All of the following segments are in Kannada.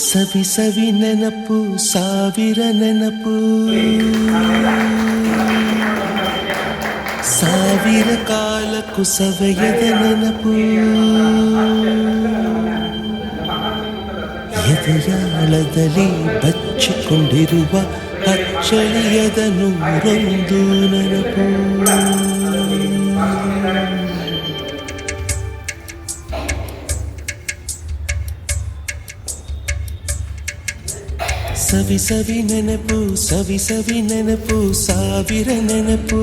ಸವಿ ಸವಿ ನೆನಪು ಸಾವಿರ ನೆನಪು ಸಾವಿರ ಕಾಲಕ್ಕೂ ಸವೆಯದ ನೆನಪು ಎದೆಯಾಳದಲ್ಲಿ ಬಚ್ಚಿಕೊಂಡಿರುವ ಅಚ್ಚಳಿಯದ ನೂರೊಂದು ನೆನಪು ಸವಿ ಸವಿ ನೆನಪು ಸವಿ ಸವಿ ನೆನಪು ಸಾವಿರ ನೆನಪು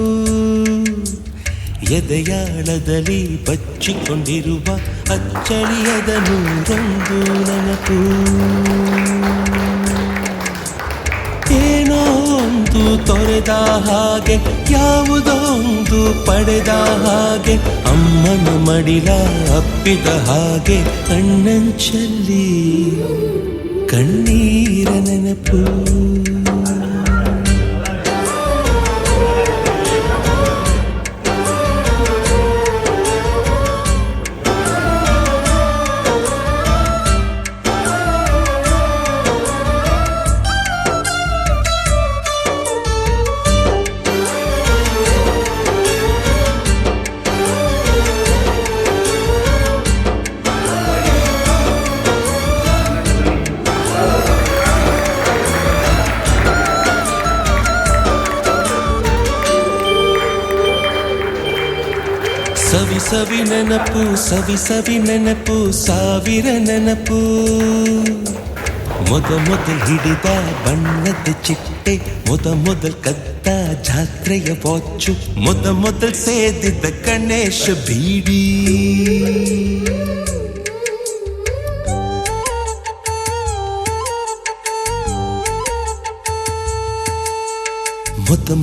ಎದೆಯಾಳದಲ್ಲಿ ಬಚ್ಚಿಕೊಂಡಿರುವ ಅಚ್ಚಳಿಯದ ನೂರೊಂದು ನೆನಪು ಏನೋ ಒಂದು ತೊರೆದ ಹಾಗೆ ಯಾವುದೋ ಒಂದು ಪಡೆದ ಹಾಗೆ ಅಮ್ಮನ ಮಡಿಲ ಅಪ್ಪಿದ ಹಾಗೆ ಕಣ್ಣಂಚಲ್ಲಿ ಕಣ್ಣೀರ ನೆನಪು ಸವಿ ಸವಿ ನೆನಪು ಸವಿ ಸವಿ ನೆನಪು ಸಾವಿರ ನೆನಪು ಮೊದಲು ಹಿಡಿದ ಬಣ್ಣದ ಚಿಟ್ಟೆ ಮೊದಲು ಕದ್ದ ಜಾತ್ರೆಯ ವಾಚು ಮೊದಲು ಸೇದಿದ್ದ ಗಣೇಶ ಬೀಡಿ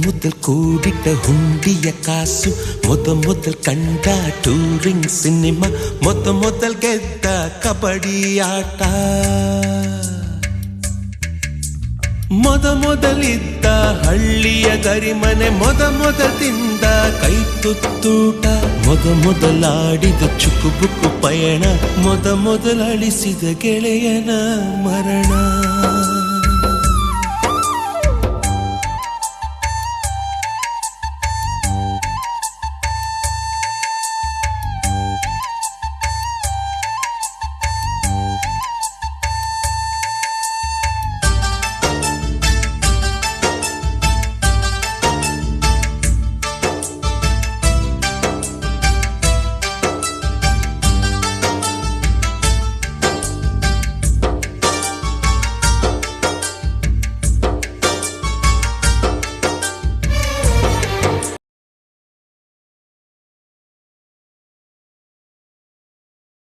ಮೊದಲು ಕೂಡಿಟ್ಟ ಹುಂಡಿಯ ಕಾಸು ಮೊದಲು ಕಂಡ ಟೂರಿಂಗ್ ಸಿನಿಮಾ ಮೊದಲು ಗೆದ್ದ ಕಬಡ್ಡಿ ಆಟ ಮೊದಲಿದ್ದ ಹಳ್ಳಿಯ ಗರಿಮನೆ ಮೊದಲು ತಿಂದ ಕೈ ತುತ್ತೂಟ ಮೊದಲಾಡಿದ ಚುಕುಬುಕು ಪಯಣ ಮೊದಲು ಅಳಿಸಿದ ಗೆಳೆಯನ ಮರಣ